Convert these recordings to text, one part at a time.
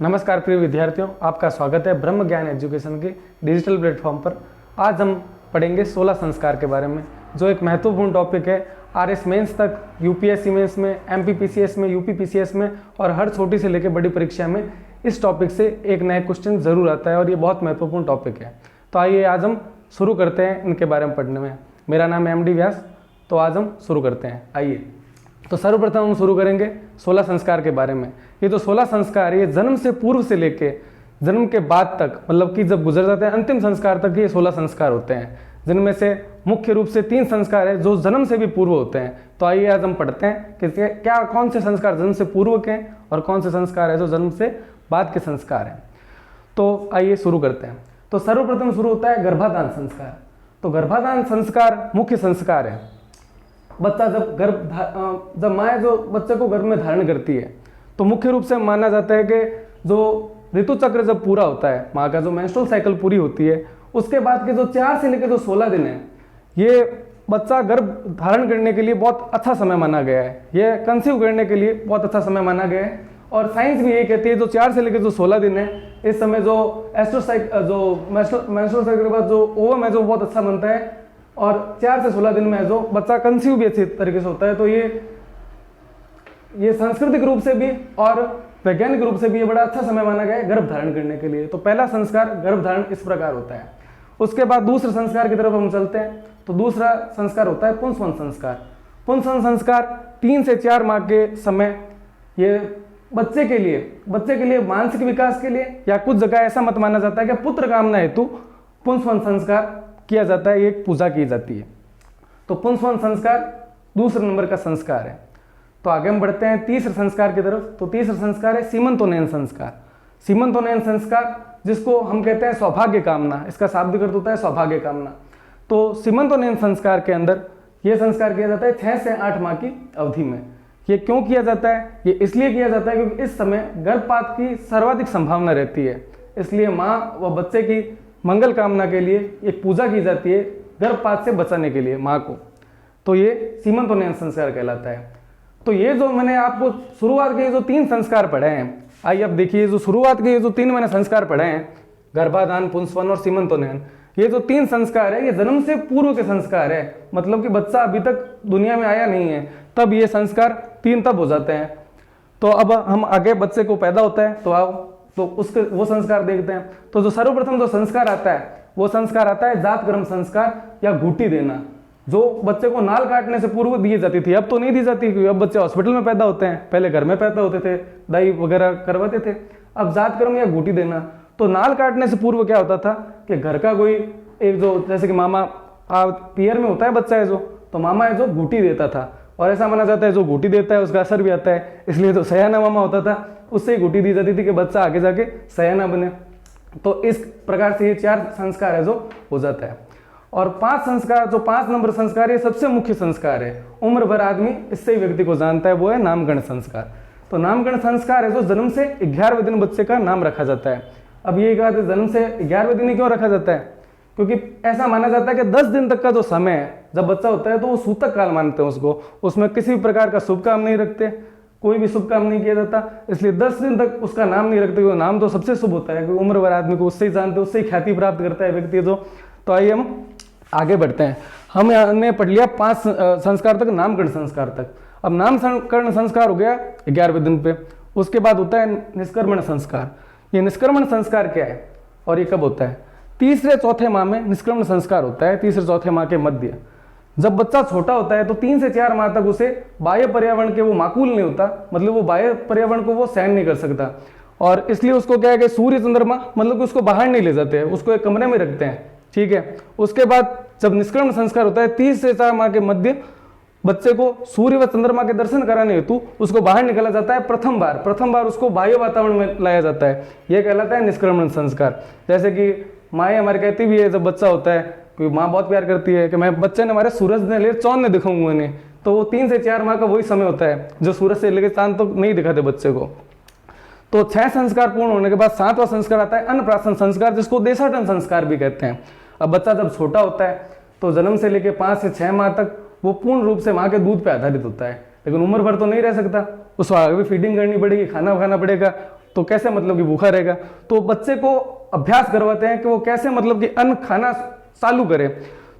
नमस्कार प्रिय विद्यार्थियों, आपका स्वागत है ब्रह्म ज्ञान एजुकेशन के डिजिटल प्लेटफॉर्म पर। आज हम पढ़ेंगे 16 संस्कार के बारे में, जो एक महत्वपूर्ण टॉपिक है। आरएस मेंस तक, यूपीएससी मेंस में, एमपीपीसीएस में, यूपीपीसीएस में और हर छोटी से लेकर बड़ी परीक्षा में इस टॉपिक से एक नया क्वेश्चन जरूर आता है और ये बहुत महत्वपूर्ण टॉपिक है। तो आइए आज हम शुरू करते हैं इनके बारे में पढ़ने में। मेरा नाम है MD व्यास। तो आज हम शुरू करते हैं। आइए, तो सर्वप्रथम हम शुरू करेंगे 16 संस्कार के बारे में। ये जो 16 संस्कार, ये जन्म से पूर्व से लेके जन्म के बाद तक, मतलब कि जब गुजर जाते हैं अंतिम संस्कार तक, ये 16 संस्कार होते हैं, जिनमें से मुख्य रूप से 3 संस्कार है जो जन्म से भी पूर्व होते हैं। तो आइए आज हम पढ़ते हैं कि क्या कौन से संस्कार जन्म से पूर्व के हैं और कौन से संस्कार है जो जन्म से बाद के संस्कार हैं। तो आइए शुरू करते हैं। तो सर्वप्रथम शुरू होता है गर्भाधान संस्कार। तो गर्भाधान संस्कार मुख्य संस्कार है। बच्चा जब माँ जो बच्चे को गर्भ में धारण करती है, तो मुख्य रूप से माना जाता है कि जो ऋतु चक्र जब पूरा होता है, माँ का जो मेंस्ट्रुअल साइकिल पूरी होती है, उसके बाद के जो 4 से लेकर जो 16 दिन है, ये बच्चा गर्भ धारण करने के लिए बहुत अच्छा समय माना गया है। ये कंसीव करने के लिए बहुत अच्छा समय माना गया है। और साइंस भी ये कहती है जो 4 से लेकर जो 16 दिन है, इस समय जो मेंस्ट्रुअल साइकिल के बाद जो ओवम है जो बहुत अच्छा बनता है, और 4 से 16 दिन में जो बच्चा कंसीव भी अच्छी तरीके से होता है। तो ये सांस्कृतिक रूप से भी और वैज्ञानिक रूप से भी ये बड़ा अच्छा समय माना गया है गर्भ धारण करने के लिए। तो पहला संस्कार गर्भ धारण इस प्रकार होता है। उसके बाद दूसरे संस्कार की तरफ हम चलते हैं। तो दूसरा संस्कार होता है पुंसवन संस्कार। पुंसवन संस्कार 3 से 4 माह के समय ये बच्चे के लिए मानसिक विकास के लिए, या कुछ जगह ऐसा मत माना जाता है कि पुत्र कामना हेतु पुंसवन संस्कार किया जाता है, एक पूजा की जाती है। तो पुंसवन संस्कार दूसरे नंबर का संस्कार है। तो आगे हम बढ़ते हैं तीसरे संस्कार की तरफ। तो तीसरा संस्कार है सीमंतोन्नयन संस्कार। सीमंतोन्नयन संस्कार, जिसको हम कहते हैं सौभाग्य कामना, इसका शाब्दिक अर्थ होता है सौभाग्य कामना। तो सीमंतोन्नयन संस्कार के अंदर यह संस्कार किया जाता है 6 से 8 माह की अवधि में। ये क्यों किया जाता है? ये इसलिए किया जाता है क्योंकि इस समय गर्भपात की सर्वाधिक संभावना रहती है। इसलिए माँ व बच्चे की मंगल कामना के लिए एक पूजा की जाती है गर्भपात से बचाने के लिए माँ को। तो ये सीमंतोन्नयन संस्कार कहलाता है। तो ये जो मैंने आपको शुरुआत के जो 3 संस्कार पढ़े हैं, आइए अब देखिए, जो शुरुआत के जो 3 मैंने संस्कार पढ़े हैं, गर्भाधान, पुंसवन और सीमंतोन्नयन, ये जो 3 संस्कार है, ये जन्म से पूर्व के संस्कार है। मतलब कि बच्चा अभी तक दुनिया में आया नहीं है, तब ये संस्कार 3 तब हो जाते हैं। तो अब हम आगे बच्चे को पैदा होता है, तो आओ तो उसके वो संस्कार देखते हैं। तो जो सर्वप्रथम जो संस्कार आता है, वो संस्कार आता है जात कर्म संस्कार या घूटी देना, जो बच्चे को नाल काटने से पूर्व दी जाती थी। अब तो नहीं दी जाती, क्योंकि अब बच्चे हॉस्पिटल में पैदा होते हैं, पहले घर में पैदा होते थे, दाई वगैरह करवाते थे। अब जात कर्म या घूटी देना, तो नाल काटने से पूर्व क्या होता था कि घर का कोई एक जो, जैसे कि मामा पियर में होता है बच्चा है जो, तो मामा है जो घूटी देता था। और ऐसा माना जाता है जो घूटी देता है उसका असर भी आता है, इसलिए तो सयाना मामा होता था, उससे ही घूटी दी जाती थी कि बच्चा आगे जाके सयाना बने। तो इस प्रकार से ये 4 संस्कार है जो हो जाता है। और 5 संस्कार, जो 5 नंबर संस्कार, ये सबसे मुख्य संस्कार है, उम्र भर आदमी इससे ही व्यक्ति को जानता है, वो है नामकरण संस्कार। तो नामकरण संस्कार है जो जन्म से 11वें दिन बच्चे का नाम रखा जाता है। अब ये कहा जन्म से 11वें दिन ही क्यों रखा जाता है? क्योंकि ऐसा माना जाता है कि 10 दिन तक का जो समय है जब बच्चा होता है, तो वो सूतक काल मानते हैं उसको, उसमें किसी भी प्रकार का शुभ काम नहीं रखते, कोई भी शुभ काम नहीं किया जाता, इसलिए 10 दिन तक उसका नाम नहीं रखते, क्योंकि नाम तो सबसे शुभ होता है, क्योंकि उम्र भर आदमी को उससे ही जानते हैं, उससे ही ख्याति प्राप्त करता है व्यक्ति जो। तो आइए हम आगे बढ़ते हैं। हमने पढ़ लिया 5 संस्कार तक, नामकरण संस्कार तक। अब नामकरण संस्कार हो गया 11वें दिन पे। उसके बाद होता है निष्क्रमण संस्कार। ये निष्क्रमण संस्कार क्या है और ये कब होता है? 3-4 माह में निष्क्रमण संस्कार होता है, 3-4 माह के मध्य। जब बच्चा छोटा होता है तो 3 से 4 माह तक उसे बाह्य पर्यावरण के वो माकूल नहीं होता, मतलब वो बाह्य पर्यावरण को वो सहन नहीं कर सकता, और इसलिए उसको क्या है कि सूर्य चंद्रमा, मतलब कि उसको बाहर नहीं ले जाते हैं, उसको एक कमरे में रखते हैं, ठीक है। उसके बाद जब निष्क्रमण संस्कार होता है 30 से 4 माह के मध्य, बच्चे को सूर्य व चंद्रमा के दर्शन कराने हेतु उसको बाहर निकाला जाता है प्रथम बार उसको बाह्य वातावरण में लाया जाता है। यह कहलाता है निष्क्रमण संस्कार। जैसे कि माँ हमारे कहती भी है जब बच्चा होता है, क्योंकि माँ बहुत प्यार करती है कि मैं बच्चे ने हमारे सूरज ने ले चांद ने दिखाऊंगा उन्हें, तो वो 3 से 4 माह का वही समय होता है जो सूरज से लेकर चांद तो नहीं दिखाते बच्चे को। तो 6 संस्कार पूर्ण होने के बाद 7वां संस्कार आता है अन्नप्राशन संस्कार, जिसको देशाटन संस्कार भी कहते हैं। अब बच्चा जब छोटा होता है तो जन्म से लेकर 5 से 6 माह तक वो पूर्ण रूप से माँ के दूध पे आधारित होता है, लेकिन उम्र भर तो नहीं रह सकता, उसको आगे भी फीडिंग करनी पड़ेगी, खाना खाना पड़ेगा, तो कैसे मतलब कि भूखा रहेगा। तो बच्चे को अभ्यास करवाते हैं कि वो कैसे मतलब कि अन्न खाना चालू करे।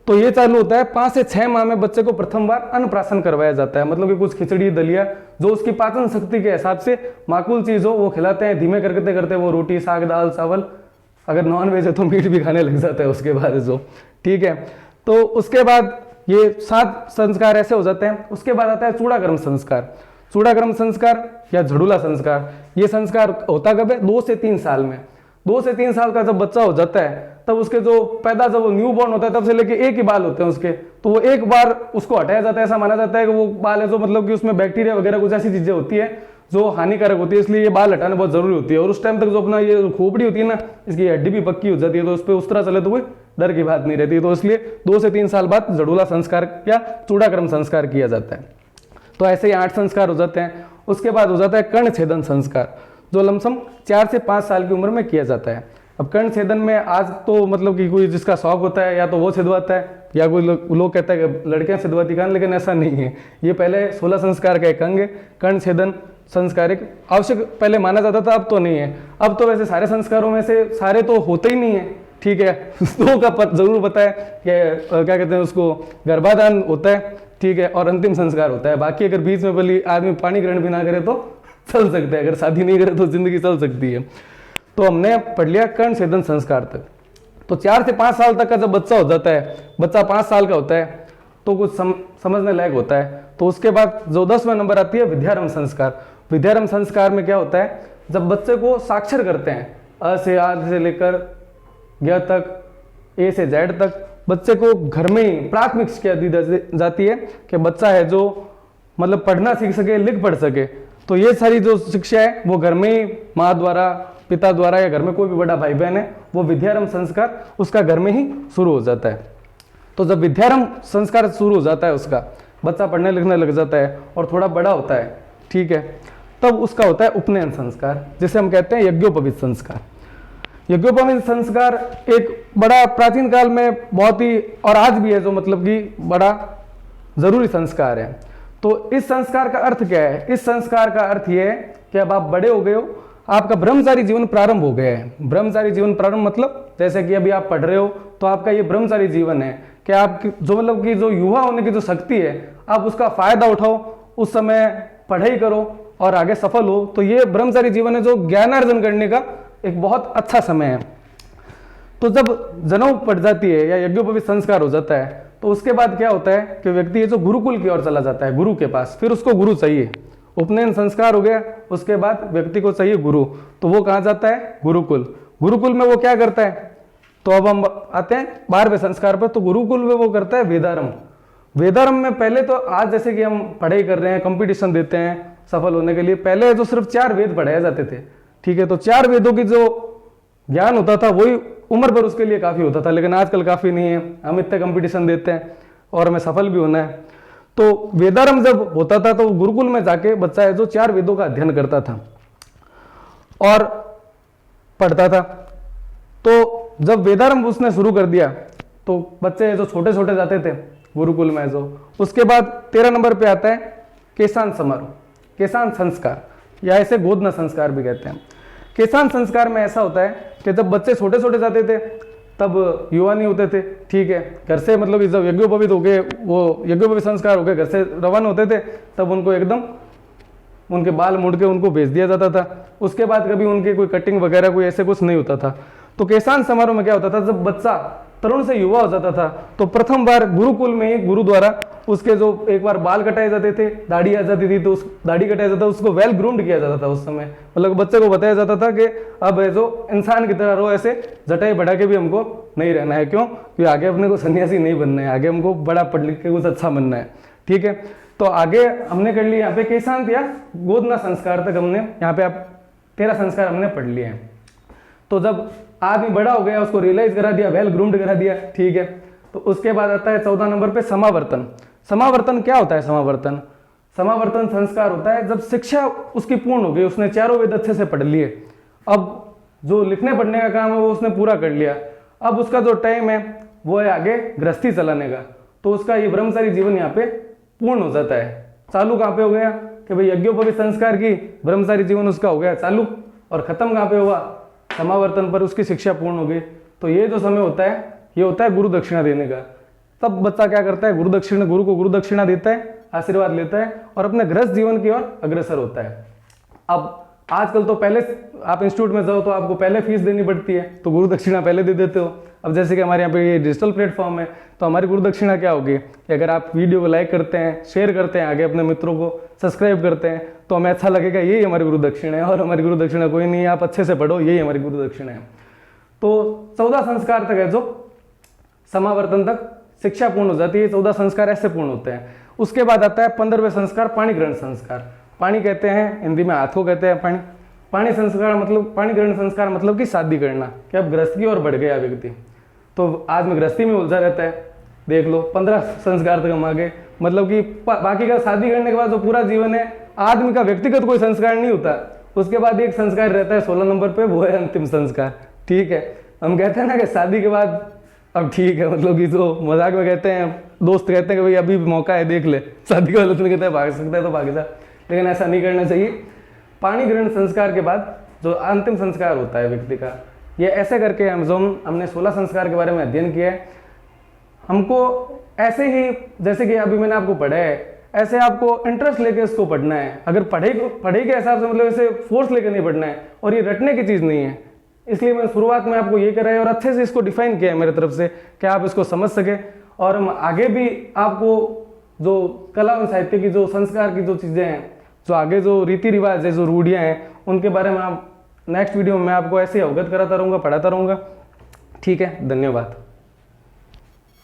तो ये चालू होता है 5 से 6 माह में बच्चे को प्रथम बार अन्नप्राशन करवाया जाता है, मतलब कि कुछ खिचड़ी दलिया जो उसकी पाचन शक्ति के हिसाब से माकूल चीज हो वो खिलाते हैं। धीमे करते करते वो रोटी साग दाल चावल, अगर नॉन वेज है तो मीट भी खाने लग जाता है उसके बाद जो, ठीक है। तो उसके बाद ये 7 संस्कार ऐसे हो जाते हैं। उसके बाद आता है चूड़ाकर्म संस्कार। चूड़ाकर्म संस्कार या झड़ूला संस्कार, ये संस्कार होता कब है? 2 से 3 साल में। 2 से 3 साल का जब बच्चा हो जाता है तब उसके जो जब वो न्यू बॉर्न होता है तब से लेके एक ही बाल होते हैं उसके, तो वो एक बार उसको हटाया जाता है। ऐसा माना जाता है कि वो बाल है जो मतलब कि उसमें बैक्टीरिया वगैरह कुछ ऐसी चीजें होती है जो हानिकारक होती है, इसलिए ये बाल हटाना बहुत जरूरी होती है। और उस टाइम तक जो अपना ये खोपड़ी होती है ना, इसकी हड्डी भी पक्की हो जाती है, तो उस पर उस तरह चले तो कोई डर की बात नहीं रहती। तो इसलिए 2 से 3 साल बाद झड़ूला संस्कार या चूड़ाकर्म संस्कार किया जाता है। तो ऐसे ही 8 संस्कार हो जाते हैं। उसके बाद हो जाता है कर्ण छेदन संस्कार, जो लमसम 4 से 5 साल की उम्र में किया जाता है। अब कर्ण छेदन में आज तो मतलब कि कोई जिसका शौक होता है या तो वो छिदवाता है या कोई लोग कहते हैं कि लड़कियां छिदवाती कान, लेकिन ऐसा नहीं है। ये पहले 16 संस्कार का एक अंग है। कर्ण छेदन संस्कार एक आवश्यक पहले माना जाता था, अब तो नहीं है। अब तो वैसे सारे संस्कारों में से सारे तो होते ही नहीं है, ठीक है। दो का जरूर पता है कि क्या कहते हैं उसको, गर्भाधान होता है, ठीक है, और अंतिम संस्कार होता है। बाकी अगर बीच में भले आदमी पानी ग्रहण भी ना करे तो चल सकता है, अगर शादी नहीं करे तो जिंदगी चल सकती है। तो हमने पढ़ लिया कर्ण छेदन संस्कार तक। तो 4 से 5 साल तक का जब बच्चा हो जाता है, बच्चा 5 साल का होता है तो कुछ समझने लायक होता है। तो उसके बाद जो 10वां नंबर आती है विद्यारंभ संस्कार। विद्यारंभ संस्कार में क्या होता है, जब बच्चे को साक्षर करते हैं, अ से आ से लेकर ग तक, ए से जेड तक, बच्चे को घर में ही प्राथमिक शिक्षा दी जाती है कि बच्चा है जो मतलब पढ़ना सीख सके, लिख पढ़ सके। तो ये सारी जो शिक्षा है वो घर में ही माँ द्वारा, पिता द्वारा, या घर में कोई भी बड़ा भाई बहन है, वो विद्यारंभ संस्कार उसका घर में ही शुरू हो जाता है। तो जब विद्यारंभ संस्कार शुरू हो जाता है, उसका बच्चा पढ़ने लिखने लग जाता है और थोड़ा बड़ा होता है, ठीक है, तब उसका होता है उपनयन संस्कार, जिसे हम कहते हैं यज्ञोपवीत संस्कार। यज्ञोपवीत संस्कार एक बड़ा प्राचीन काल में बहुत ही, और आज भी है, जो मतलब कि बड़ा जरूरी संस्कार है। तो इस संस्कार का अर्थ क्या है? इस संस्कार का अर्थ यह है कि अब आप बड़े हो गए हो, आपका ब्रह्मचारी जीवन प्रारंभ हो गया है। ब्रह्मचारी जीवन प्रारंभ मतलब जैसे कि अभी आप पढ़ रहे हो तो आपका ये ब्रह्मचारी जीवन है कि आप जो मतलब कि जो युवा होने की जो शक्ति है, आप उसका फायदा उठाओ, उस समय पढ़ाई करो और आगे सफल हो। तो ये ब्रह्मचारी जीवन है जो ज्ञानार्जन करने का एक बहुत अच्छा समय है। तो जब जनेऊ पड़ जाती है या यज्ञोपवीत संस्कार हो जाता है, तो उसके बाद क्या होता है कि व्यक्ति ये जो गुरुकुल की ओर चला जाता है, गुरु के पास। फिर उसको गुरु चाहिए। उपनयन संस्कार हो गया, उसके बाद व्यक्ति को चाहिए गुरु, तो वो कहाँ जाता है? गुरुकुल। गुरुकुल में वो क्या करता है? तो अब हम आते हैं 12वें संस्कार पर। तो गुरुकुल में वो करता है वेदारंभ। वेदारंभ में पहले तो आज जैसे कि हम पढ़ाई कर रहे हैं, कंपटीशन देते हैं सफल होने के लिए, पहले जो सिर्फ 4 वेद पढ़ाए जाते थे, ठीक है। तो 4 वेदों की जो ज्ञान होता था वही उम्र पर उसके लिए काफी होता था, लेकिन आजकल काफी नहीं है। हम इतने कंपटीशन देते हैं और हमें सफल भी होना है। तो वेदारंभ जब होता था तो गुरुकुल में जाके बच्चा है जो 4 वेदों का अध्ययन करता था और पढ़ता था। तो जब वेदारंभ उसने शुरू कर दिया तो बच्चे जो छोटे छोटे जाते थे गुरुकुल में जो, उसके बाद 13 नंबर पे आता है केशांत समारोह, केशांत संस्कार, या इसे गोदना संस्कार भी कहते हैं। केशांत संस्कार में ऐसा होता है कि जब बच्चे छोटे छोटे जाते थे तब युवा नहीं होते थे, ठीक है। घर से मतलब जब यज्ञोपवीत हो गए, वो यज्ञोपवीत संस्कार हो गए, घर से रवाना होते थे, तब उनको एकदम उनके बाल मुड़ के उनको भेज दिया जाता था। उसके बाद कभी उनकी कोई कटिंग वगैरह कोई ऐसे कुछ नहीं होता था। तो केशांत समारोह में क्या होता था, जब बच्चा तरुण से युवा हो जाता था तो प्रथम बार गुरुकुल में ही गुरु द्वारा उसके जो एक बार बाल कटाए जाते थे, दाढ़ी आ जाती थी, तो उस दाढ़ी कटाया जाता था, उसको वेल ग्रूम्ड किया जाता था। उस समय मतलब बच्चे को बताया जाता था कि अब है जो इंसान की तरह रहो, ऐसे जटाई बढ़ा के भी हमको नहीं रहना है। क्यों? क्योंकि आगे अपने को सन्यासी नहीं बनना है, आगे हमको बड़ा पढ़ लिख के कुछ अच्छा बनना है, ठीक है। तो आगे हमने कर लिया यहाँ पे केशांत या गोदना संस्कार तक हमने यहाँ पे आप 13 संस्कार हमने पढ़ लिए हैं। तो जब आदमी बड़ा हो गया, उसको रियलाइज करा दिया, वेल ग्रूम्ड करा दिया, ठीक है। तो उसके बाद आता है 14 नंबर पे समावर्तन। समावर्तन क्या होता है? समावर्तन समावर्तन संस्कार होता है जब शिक्षा उसकी पूर्ण हो गई, उसने 4 वेद अच्छे से पढ़ लिए, अब जो लिखने पढ़ने का काम है वो उसने पूरा कर लिया। अब उसका जो टाइम है वो है आगे गृहस्थी चलाने का। तो उसका ये ब्रह्मचारी जीवन यहाँ पे पूर्ण हो जाता है। चालू कहाँ पे हो गया कि भाई यज्ञोपवीत संस्कार की ब्रह्मचारी जीवन उसका हो गया चालू, और ख़त्म कहाँ पे हुआ, समावर्तन पर उसकी शिक्षा पूर्ण हो गई। तो ये जो समय होता है ये होता है गुरु दक्षिणा देने का। तब बच्चा क्या करता है, गुरु को गुरु दक्षिणा देता है, आशीर्वाद लेता है और अपने गृहस्थ जीवन की ओर अग्रसर होता है। अब आजकल तो पहले आप इंस्टीट्यूट में जाओ तो आपको पहले फीस देनी पड़ती है, तो गुरु दक्षिणा पहले दे देते हो। अब जैसे कि हमारे यहाँ पे ये डिजिटल प्लेटफॉर्म है, तो हमारी गुरु दक्षिणा क्या होगी कि अगर आप वीडियो को लाइक करते हैं, शेयर करते हैं, आगे अपने मित्रों को सब्सक्राइब करते हैं, तो हमें अच्छा लगेगा, यही हमारी गुरु दक्षिणा है। और हमारी गुरु दक्षिणा कोई नहीं है, आप अच्छे से पढ़ो, यही हमारी गुरु दक्षिणा है। तो 14 संस्कार तक है जो समावर्तन तक शिक्षा पूर्ण हो जाती है। 14 संस्कार ऐसे पूर्ण होते हैं। उसके बाद आता है 15वें संस्कार, पाणी ग्रहण संस्कार। पाणी कहते हैं हिंदी में हाथ को कहते हैं पाणी। पाणी संस्कार मतलब, पाणी ग्रहण संस्कार मतलब कि शादी करना, कि अब गृहस्थ की ओर बढ़ गया व्यक्ति। तो आज में गृहस्थी में उलझा रहता है, देख लो 15 संस्कार तक हम आगे, मतलब कि बाकी का शादी करने के बाद जो पूरा जीवन है आदमी का व्यक्तिगत कोई संस्कार नहीं होता। उसके बाद एक संस्कार रहता है 16 नंबर पे, वो है अंतिम संस्कार। ठीक है, हम कहते हैं ना कि शादी के बाद अब ठीक है, मतलब कि जो मजाक में कहते हैं, दोस्त कहते हैं कि भाई अभी भी मौका है, देख ले, शादी का गलत नहीं कहता है, भाग सकता है तो भाग जा, लेकिन ऐसा नहीं करना चाहिए। पाणी ग्रहण संस्कार के बाद जो अंतिम संस्कार होता है व्यक्ति का, ये ऐसे करके हमने 16 संस्कार के बारे में अध्ययन किया है। हमको ऐसे ही, जैसे कि अभी मैंने आपको पढ़ा है, ऐसे आपको इंटरेस्ट लेके इसको पढ़ना है। अगर पढ़ाई के हिसाब से, मतलब ऐसे फोर्स लेके नहीं पढ़ना है, और ये रटने की चीज़ नहीं है। इसलिए मैंने शुरुआत में आपको ये कराया और अच्छे से इसको डिफाइन किया है मेरे तरफ से, कि आप इसको समझ सके। और हम आगे भी आपको जो कला और साहित्य की जो संस्कार की जो चीज़ें हैं, जो आगे जो रीति रिवाज है, जो रूढ़ियाँ हैं, उनके बारे में आप नेक्स्ट वीडियो में मैं आपको ऐसे ही अवगत कराता रहूँगा, पढ़ाता रहूँगा। ठीक है, धन्यवाद।